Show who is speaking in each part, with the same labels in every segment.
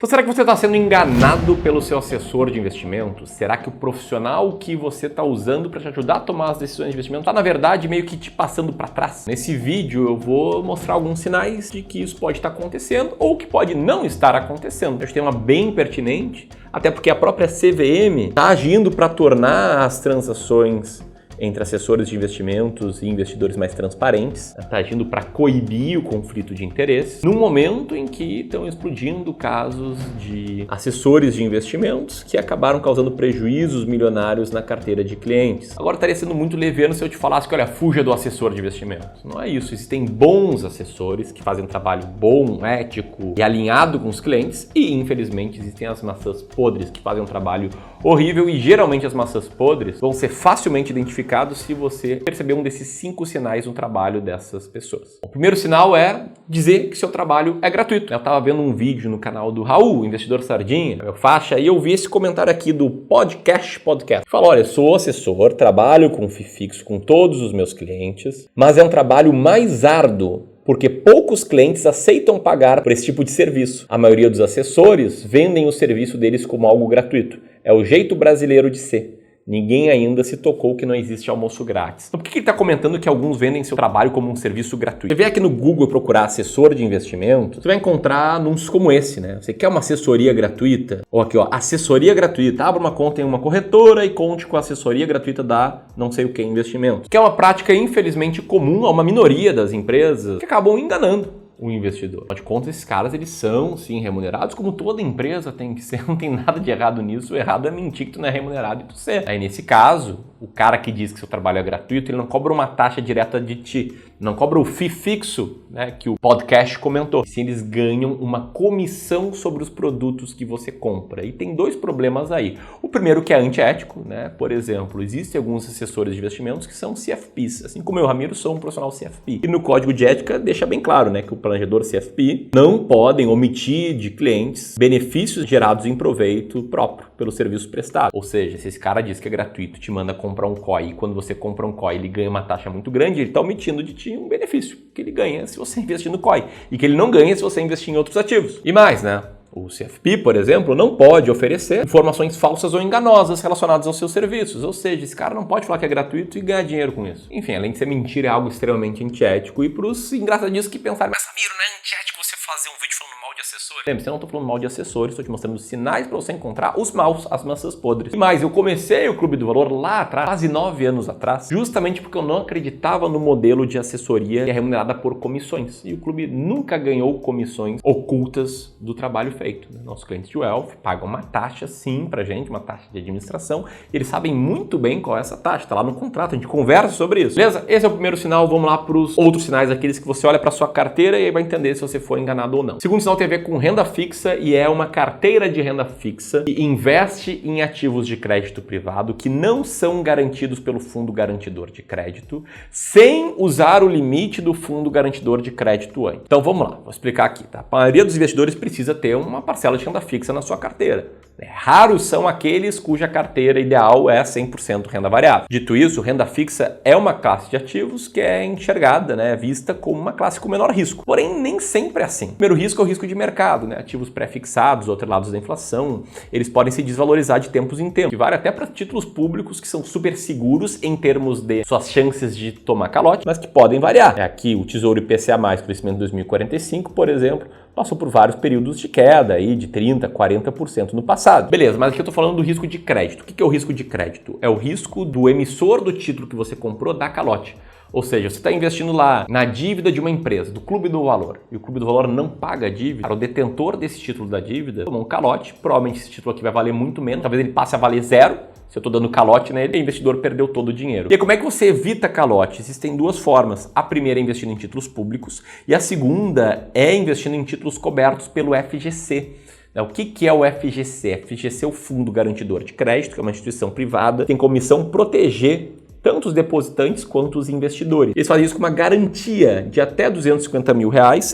Speaker 1: Então, será que você está sendo enganado pelo seu assessor de investimentos? Será que o profissional que você está usando para te ajudar a tomar as decisões de investimento está, na verdade, meio que te passando para trás? Nesse vídeo eu vou mostrar alguns sinais de que isso pode estar acontecendo ou que pode não estar acontecendo. Acho que tem uma bem pertinente, até porque a própria CVM está agindo para tornar as transações entre assessores de investimentos e investidores mais transparentes, está agindo para coibir o conflito de interesses, num momento em que estão explodindo casos de assessores de investimentos que acabaram causando prejuízos milionários na carteira de clientes. Agora estaria sendo muito leviano se eu te falasse que, olha, fuja do assessor de investimentos. Não é isso. Existem bons assessores que fazem um trabalho bom, ético e alinhado com os clientes e, infelizmente, existem as maçãs podres que fazem um trabalho horrível e, geralmente, as maçãs podres vão ser facilmente identificadas se você perceber um desses 5 sinais no trabalho dessas pessoas. O primeiro sinal é dizer que seu trabalho é gratuito. Eu estava vendo um vídeo no canal do Raul, investidor Sardinha, meu faixa, e eu vi esse comentário aqui do Podcast. Falou, olha, eu sou assessor, trabalho com FII fixo com todos os meus clientes, mas é um trabalho mais árduo porque poucos clientes aceitam pagar por esse tipo de serviço. A maioria dos assessores vendem o serviço deles como algo gratuito. É o jeito brasileiro de ser. Ninguém ainda se tocou que não existe almoço grátis. Então, por que ele está comentando que alguns vendem seu trabalho como um serviço gratuito? Você vem aqui no Google procurar assessor de investimento, você vai encontrar anúncios como esse, né? Você quer uma assessoria gratuita? Ou aqui, ó, assessoria gratuita. Abra uma conta em uma corretora e conte com a assessoria gratuita da não sei o que investimento. Que é uma prática, infelizmente, comum a uma minoria das empresas que acabam enganando o investidor. Afinal de contas, esses caras, eles são, sim, remunerados, como toda empresa tem que ser, não tem nada de errado nisso, o errado é mentir que tu não é remunerado e tu ser. Aí, nesse caso, o cara que diz que seu trabalho é gratuito, ele não cobra uma taxa direta de ti, não cobra o FII fixo, né, que o podcast comentou. Sim, eles ganham uma comissão sobre os produtos que você compra. E tem 2 problemas aí. O primeiro que é antiético, né? Por exemplo, existem alguns assessores de investimentos que são CFPs, assim como eu, Ramiro, sou um profissional CFP. E no código de ética deixa bem claro, né, que o planejador CFP não podem omitir de clientes benefícios gerados em proveito próprio pelo serviço prestado. Ou seja, se esse cara diz que é gratuito, te manda comprar um COI e quando você compra um COI ele ganha uma taxa muito grande, ele está omitindo de ti um benefício que ele ganha se você investir no COI e que ele não ganha se você investir em outros ativos. E mais, né? O CFP, por exemplo, não pode oferecer informações falsas ou enganosas relacionadas aos seus serviços. Ou seja, esse cara não pode falar que é gratuito e ganhar dinheiro com isso. Enfim, além de ser mentira, é algo extremamente antiético. E para os engraçadinhos que pensaram, mas Ramiro, não é antiético você fazer um vídeo falando mal de assessores? Lembre-se, eu não estou falando mal de assessores, estou te mostrando os sinais para você encontrar os maus, as maçãs podres. E mais, eu comecei o Clube do Valor lá atrás, quase 9 anos atrás, justamente porque eu não acreditava no modelo de assessoria que é remunerada por comissões. E o clube nunca ganhou comissões ocultas do trabalho feito. Nossos clientes de Wealth pagam uma taxa, sim, pra gente, uma taxa de administração, e eles sabem muito bem qual é essa taxa, tá lá no contrato, a gente conversa sobre isso. Beleza? Esse é o primeiro sinal, vamos lá pros outros sinais, aqueles que você olha pra sua carteira e aí vai entender se você foi enganado ou não. O segundo sinal tem a ver com renda fixa e é uma carteira de renda fixa que investe em ativos de crédito privado que não são garantidos pelo fundo garantidor de crédito, sem usar o limite do fundo garantidor de crédito antes. Então vamos lá, vou explicar aqui, tá? A maioria dos investidores precisa ter uma parcela de renda fixa na sua carteira. Raros são aqueles cuja carteira ideal é 100% renda variável. Dito isso, renda fixa é uma classe de ativos que é enxergada, né, vista como uma classe com menor risco. Porém, nem sempre é assim. O primeiro risco é o risco de mercado, né? Ativos pré-fixados, atrelados da inflação, eles podem se desvalorizar de tempos em tempos. E vale até para títulos públicos que são super seguros em termos de suas chances de tomar calote, mas que podem variar. Aqui o Tesouro IPCA+, crescimento 2045, por exemplo, passou por vários períodos de queda aí de 30%, 40% no passado. Beleza, mas aqui eu estou falando do risco de crédito. O que é o risco de crédito? É o risco do emissor do título que você comprou dar calote. Ou seja, você está investindo lá na dívida de uma empresa, do Clube do Valor, e o Clube do Valor não paga a dívida, para o detentor desse título da dívida tomou um calote, provavelmente esse título aqui vai valer muito menos, talvez ele passe a valer 0, se eu estou dando calote nele, o investidor perdeu todo o dinheiro. E aí, como é que você evita calote? Existem 2 formas. A primeira é investindo em títulos públicos e a segunda é investindo em títulos cobertos pelo FGC. O que é o FGC? FGC é o Fundo Garantidor de Crédito, que é uma instituição privada, tem como missão proteger tanto os depositantes quanto os investidores. Eles fazem isso com uma garantia de até R$250 mil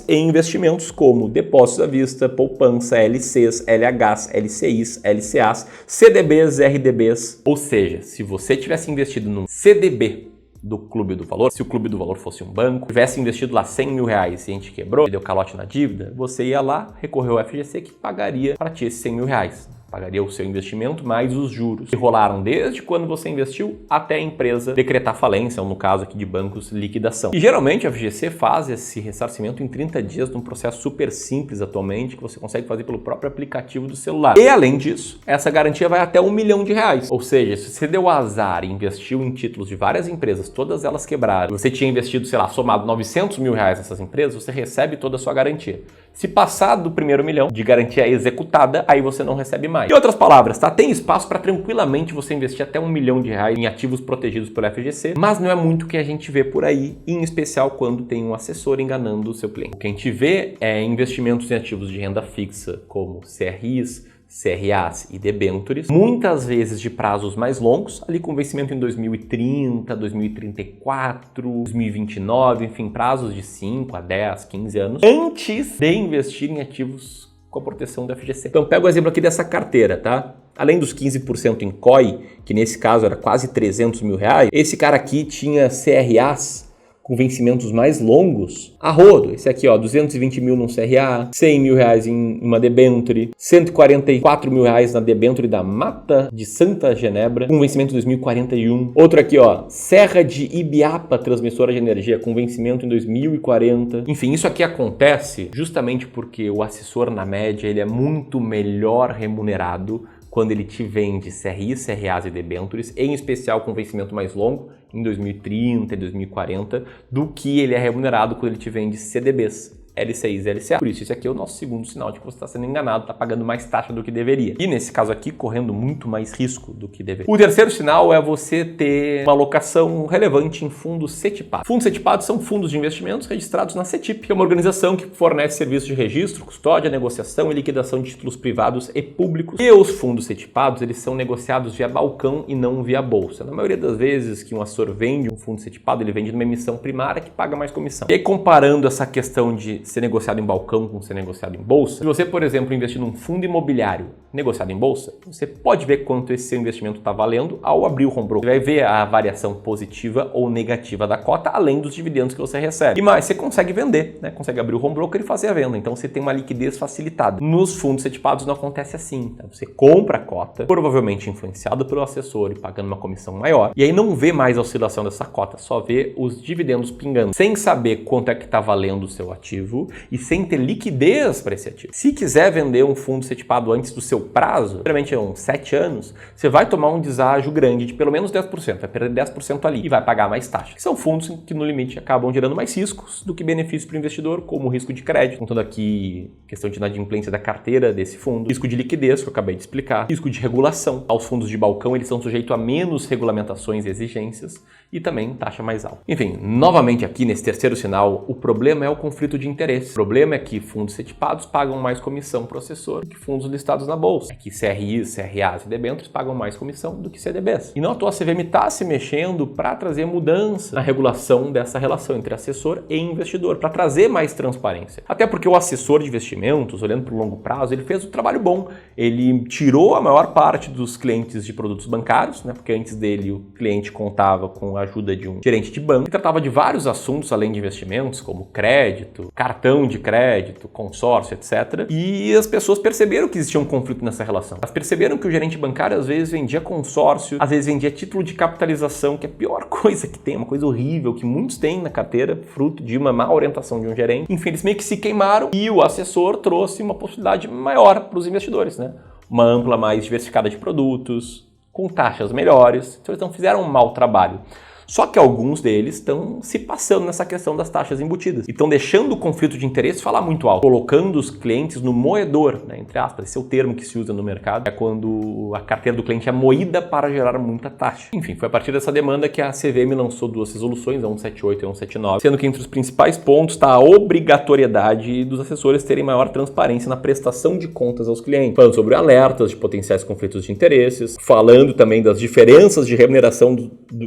Speaker 1: em investimentos como depósitos à vista, poupança, LCs, LHs, LCIs, LCAs, CDBs, RDBs. Ou seja, se você tivesse investido num CDB do Clube do Valor, se o Clube do Valor fosse um banco, tivesse investido lá 100 mil reais e a gente quebrou, deu calote na dívida, você ia lá, recorreu ao FGC que pagaria para ti esses 100 mil reais. Pagaria o seu investimento mais os juros, que rolaram desde quando você investiu até a empresa decretar falência, ou no caso aqui de bancos, liquidação. E geralmente a FGC faz esse ressarcimento em 30 dias, num processo super simples atualmente, que você consegue fazer pelo próprio aplicativo do celular. E além disso, essa garantia vai até R$1 milhão. Ou seja, se você deu azar e investiu em títulos de várias empresas, todas elas quebraram, você tinha investido, sei lá, somado 900 mil reais nessas empresas, você recebe toda a sua garantia. Se passar do primeiro milhão de garantia executada, aí você não recebe mais. Em outras palavras, tá? Tem espaço para tranquilamente você investir até R$1 milhão em ativos protegidos pelo FGC, mas não é muito o que a gente vê por aí, em especial quando tem um assessor enganando o seu cliente. O que a gente vê é investimentos em ativos de renda fixa, como CRIs, CRAs e debêntures, muitas vezes de prazos mais longos, ali com vencimento em 2030, 2034, 2029, enfim, prazos de 5 a 10, 15 anos, antes de investir em ativos com a proteção do FGC. Então pega o exemplo aqui dessa carteira, tá? Além dos 15% em COI, que nesse caso era quase 300 mil reais, esse cara aqui tinha CRAs com vencimentos mais longos, a rodo. Esse aqui, ó, 220 mil num CRA, 100 mil reais em uma debenture, 144 mil reais na debenture da Mata de Santa Genebra, com vencimento em 2041. Outro aqui, ó, Serra de Ibiapa, transmissora de energia, com vencimento em 2040. Enfim, isso aqui acontece justamente porque o assessor, na média, ele é muito melhor remunerado quando ele te vende CRIs, CRAs e debêntures, em especial com vencimento mais longo, em 2030 e 2040, do que ele é remunerado quando ele te vende CDBs, LCIs e LCA. Por isso, esse aqui é o nosso segundo sinal de que você está sendo enganado, está pagando mais taxa do que deveria. E nesse caso aqui, correndo muito mais risco do que deveria. O terceiro sinal é você ter uma alocação relevante em fundos CETIPados. Fundos CETIPados são fundos de investimentos registrados na CETIP, que é uma organização que fornece serviços de registro, custódia, negociação e liquidação de títulos privados e públicos. E os fundos CETIPados, eles são negociados via balcão e não via bolsa. Na maioria das vezes que um assessor vende um fundo CETIPado, ele vende numa emissão primária que paga mais comissão. E aí, comparando essa questão de ser negociado em balcão com ser negociado em bolsa, se você, por exemplo, investir num fundo imobiliário negociado em bolsa, você pode ver quanto esse seu investimento está valendo ao abrir o home broker. Você vai ver a variação positiva ou negativa da cota, além dos dividendos que você recebe. E mais, você consegue vender, né? Consegue abrir o home broker e fazer a venda. Então você tem uma liquidez facilitada. Nos fundos CETIPados não acontece assim. Tá? Você compra a cota, provavelmente influenciado pelo assessor e pagando uma comissão maior, e aí não vê mais a oscilação dessa cota, só vê os dividendos pingando, sem saber quanto é que está valendo o seu ativo e sem ter liquidez para esse ativo. Se quiser vender um fundo CETIPado antes do seu prazo, geralmente é uns 7 anos, você vai tomar um deságio grande de pelo menos 10%, vai perder 10% ali e vai pagar mais taxa. São fundos que no limite acabam gerando mais riscos do que benefícios para o investidor, como o risco de crédito, contando aqui questão de inadimplência da carteira desse fundo, risco de liquidez, que eu acabei de explicar, risco de regulação. Aos fundos de balcão, eles são sujeitos a menos regulamentações e exigências e também taxa mais alta. Enfim, novamente aqui nesse terceiro sinal, o problema é o conflito de interesse. O problema é que fundos CETIPados pagam mais comissão para o assessor do que fundos listados na bolsa. É que CRIs, CRAs e debêntures pagam mais comissão do que CDBs. E não à toa a CVM está se mexendo para trazer mudança na regulação dessa relação entre assessor e investidor, para trazer mais transparência. Até porque o assessor de investimentos, olhando para o longo prazo, ele fez um trabalho bom. Ele tirou a maior parte dos clientes de produtos bancários, né? Porque antes dele o cliente contava com a ajuda de um gerente de banco, e tratava de vários assuntos além de investimentos, como crédito, cartão de crédito, consórcio, etc. E as pessoas perceberam que existia um conflito nessa relação. Elas perceberam que o gerente bancário às vezes vendia consórcio, às vezes vendia título de capitalização, que é a pior coisa que tem, uma coisa horrível que muitos têm na carteira, fruto de uma má orientação de um gerente. Enfim, eles meio que se queimaram e o assessor trouxe uma possibilidade maior para os investidores, né? Uma ampla mais diversificada de produtos, com taxas melhores. Então eles não fizeram um mau trabalho. Só que alguns deles estão se passando nessa questão das taxas embutidas. E estão deixando o conflito de interesse falar muito alto, colocando os clientes no moedor, né, entre aspas. Esse é o termo que se usa no mercado. É quando a carteira do cliente é moída para gerar muita taxa. Enfim, foi a partir dessa demanda que a CVM lançou duas resoluções, a 178 e a 179, sendo que entre os principais pontos está a obrigatoriedade dos assessores terem maior transparência na prestação de contas aos clientes. Falando sobre alertas de potenciais conflitos de interesses, falando também das diferenças de remuneração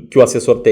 Speaker 1: que o assessor tem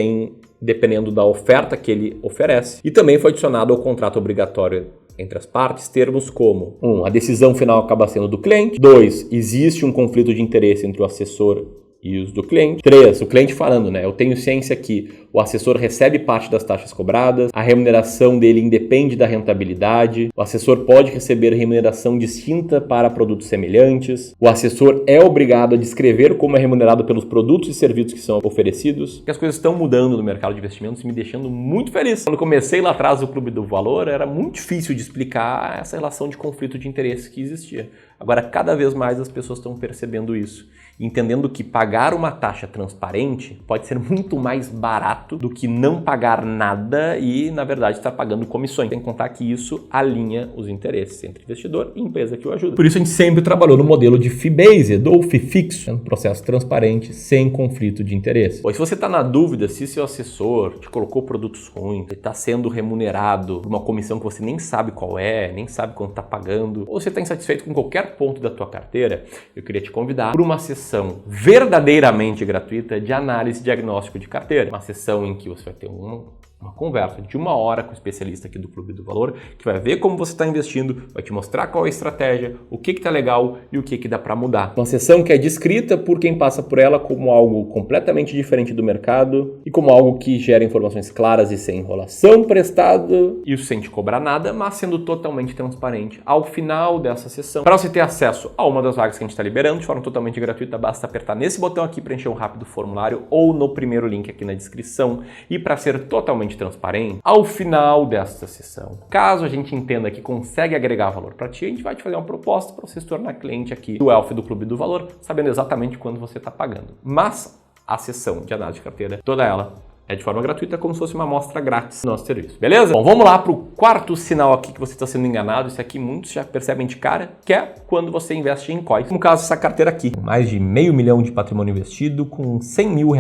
Speaker 1: dependendo da oferta que ele oferece. E também foi adicionado ao contrato obrigatório entre as partes termos como 1. A decisão final acaba sendo do cliente. 2. Existe um conflito de interesse entre o assessor e os do cliente. 3, o cliente falando, né? Eu tenho ciência que o assessor recebe parte das taxas cobradas, a remuneração dele independe da rentabilidade, o assessor pode receber remuneração distinta para produtos semelhantes, o assessor é obrigado a descrever como é remunerado pelos produtos e serviços que são oferecidos. E as coisas estão mudando no mercado de investimentos e me deixando muito feliz. Quando comecei lá atrás o Clube do Valor, era muito difícil de explicar essa relação de conflito de interesse que existia. Agora, cada vez mais as pessoas estão percebendo isso, entendendo que pagar uma taxa transparente pode ser muito mais barato do que não pagar nada e, na verdade, estar pagando comissões. Sem contar que isso alinha os interesses entre investidor e empresa que o ajuda. Por isso, a gente sempre trabalhou no modelo de fee-based ou fee fixo, um processo transparente, sem conflito de interesse. Pois se você está na dúvida se seu assessor te colocou produtos ruins, ele está sendo remunerado por uma comissão que você nem sabe qual é, nem sabe quanto está pagando, ou você está insatisfeito com qualquer ponto da tua carteira, eu queria te convidar para uma sessão verdadeiramente gratuita de análise e diagnóstico de carteira. Uma sessão em que você vai ter uma conversa de 1 hora com o especialista aqui do Clube do Valor, que vai ver como você está investindo, vai te mostrar qual é a estratégia, o que está legal e o que dá para mudar. Uma sessão que é descrita por quem passa por ela como algo completamente diferente do mercado e como algo que gera informações claras e sem enrolação, prestado, isso sem te cobrar nada, mas sendo totalmente transparente ao final dessa sessão. Para você ter acesso a uma das vagas que a gente está liberando de forma totalmente gratuita, basta apertar nesse botão aqui, preencher um rápido formulário ou no primeiro link aqui na descrição. E para ser totalmente transparente, ao final desta sessão, caso a gente entenda que consegue agregar valor para ti, a gente vai te fazer uma proposta para você se tornar cliente aqui do Elf do Clube do Valor, sabendo exatamente quando você está pagando. Mas a sessão de análise de carteira, toda ela, é de forma gratuita, como se fosse uma amostra grátis do nosso serviço, beleza? Bom, vamos lá para o quarto sinal aqui que você está sendo enganado. Isso aqui muitos já percebem de cara, que é quando você investe em COIs. No caso, essa carteira aqui, com mais de $500 mil de patrimônio investido, com R$100 mil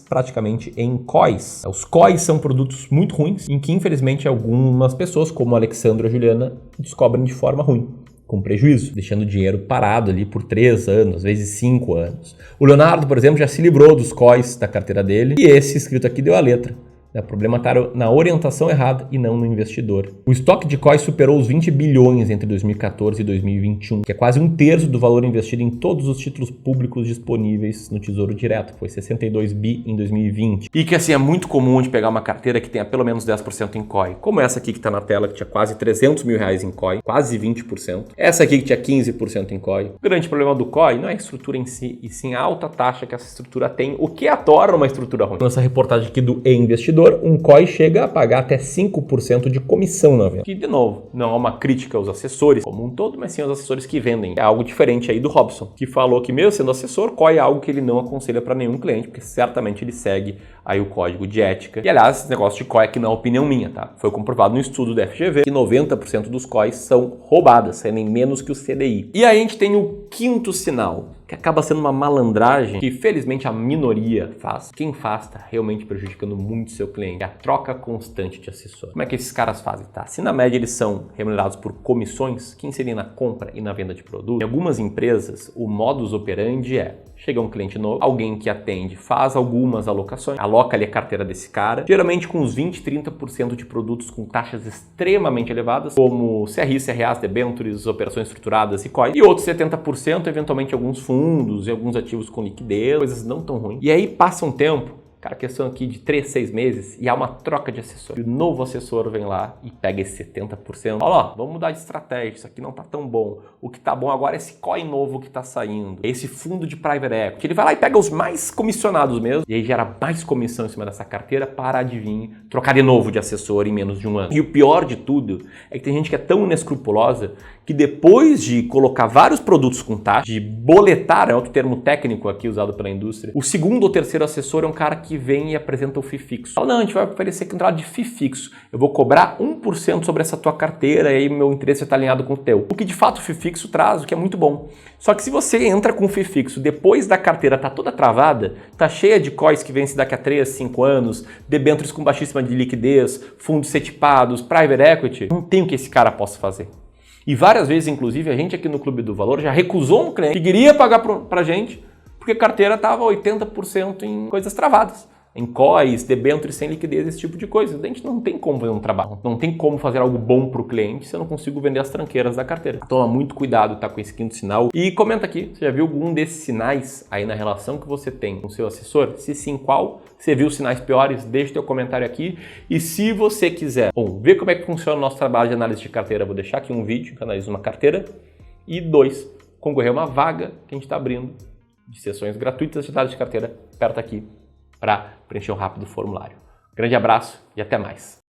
Speaker 1: praticamente em COIs. Os COIs são produtos muito ruins, em que infelizmente algumas pessoas, como a Alexandra e a Juliana, descobrem de forma ruim, com prejuízo, deixando o dinheiro parado ali por 3 anos, às vezes 5 anos. O Leonardo, por exemplo, já se livrou dos COIs da carteira dele e esse escrito aqui deu a letra. O problema está na orientação errada e não no investidor. O estoque de COIs superou os 20 bilhões entre 2014 e 2021, que é quase 1/3 do valor investido em todos os títulos públicos disponíveis no Tesouro Direto, que foi 62 bi em 2020. E que assim é muito comum de pegar uma carteira que tenha pelo menos 10% em COI, como essa aqui que está na tela, que tinha quase R$300 mil em COI, quase 20%. Essa aqui que tinha 15% em COI. O grande problema do COI não é a estrutura em si, e sim a alta taxa que essa estrutura tem, o que a torna uma estrutura ruim. Nessa reportagem aqui do E-Investidor, um COI chega a pagar até 5% de comissão na venda. Que, de novo, não é uma crítica aos assessores como um todo, mas sim aos assessores que vendem. É algo diferente aí do Robson, que falou que mesmo sendo assessor, COI é algo que ele não aconselha para nenhum cliente, porque certamente ele segue aí o código de ética. E, aliás, esse negócio de COI aqui não é opinião minha, tá? Foi comprovado no estudo da FGV que 90% dos COIs são roubadas, rendem menos que o CDI. E aí a gente tem o quinto sinal, que acaba sendo uma malandragem que felizmente a minoria faz. Quem faz está realmente prejudicando muito seu cliente. É a troca constante de assessor. Como é que esses caras fazem, tá? Se na média eles são remunerados por comissões, que inserem na compra e na venda de produtos, em algumas empresas o modus operandi é: chega um cliente novo, alguém que atende faz algumas alocações, aloca ali a carteira desse cara, geralmente com uns 20, 30% de produtos com taxas extremamente elevadas, como CRI, CRAs, debêntures, operações estruturadas e COI, e outros 70%, eventualmente alguns fundos e alguns ativos com liquidez, coisas não tão ruins. E aí passa um tempo, cara, questão aqui de 3, 6 meses, e há uma troca de assessor. E o novo assessor vem lá e pega esse 70%. Fala, ó, vamos mudar de estratégia, isso aqui não tá tão bom. O que tá bom agora é esse COI novo que tá saindo. Esse fundo de private equity. Ele vai lá e pega os mais comissionados mesmo, e aí gera mais comissão em cima dessa carteira para, adivinha, trocar de novo de assessor em menos de 1 ano. E o pior de tudo é que tem gente que é tão inescrupulosa que depois de colocar vários produtos com taxa, de boletar, é outro termo técnico aqui usado pela indústria, o segundo ou terceiro assessor é um cara que vem e apresenta o FII fixo. Fala, não, a gente vai oferecer aqui um trabalho de FII fixo. Eu vou cobrar 1% sobre essa tua carteira e aí meu interesse está alinhado com o teu. O que de fato o FII fixo traz, o que é muito bom. Só que se você entra com o FII fixo, depois da carteira tá toda travada, tá cheia de COIs que vence daqui a 3, 5 anos, debêntures com baixíssima de liquidez, fundos setipados, private equity, não tem o que esse cara possa fazer. E várias vezes, inclusive, a gente aqui no Clube do Valor já recusou um cliente que queria pagar pra gente porque a carteira estava 80% em coisas travadas. em COIs, debêntures sem liquidez, esse tipo de coisa. A gente não tem como fazer um trabalho, não tem como fazer algo bom para o cliente se eu não consigo vender as tranqueiras da carteira. Toma muito cuidado, tá, com esse quinto sinal. E comenta aqui, você já viu algum desses sinais aí na relação que você tem com o seu assessor? Se sim, qual? Se viu sinais piores, deixa teu comentário aqui. E se você quiser, ver como é que funciona o nosso trabalho de análise de carteira, vou deixar aqui um vídeo que analisa uma carteira. E 2, concorrer a uma vaga que a gente está abrindo de sessões gratuitas de análise de carteira, aperta aqui para preencher um rápido formulário. Grande abraço e até mais.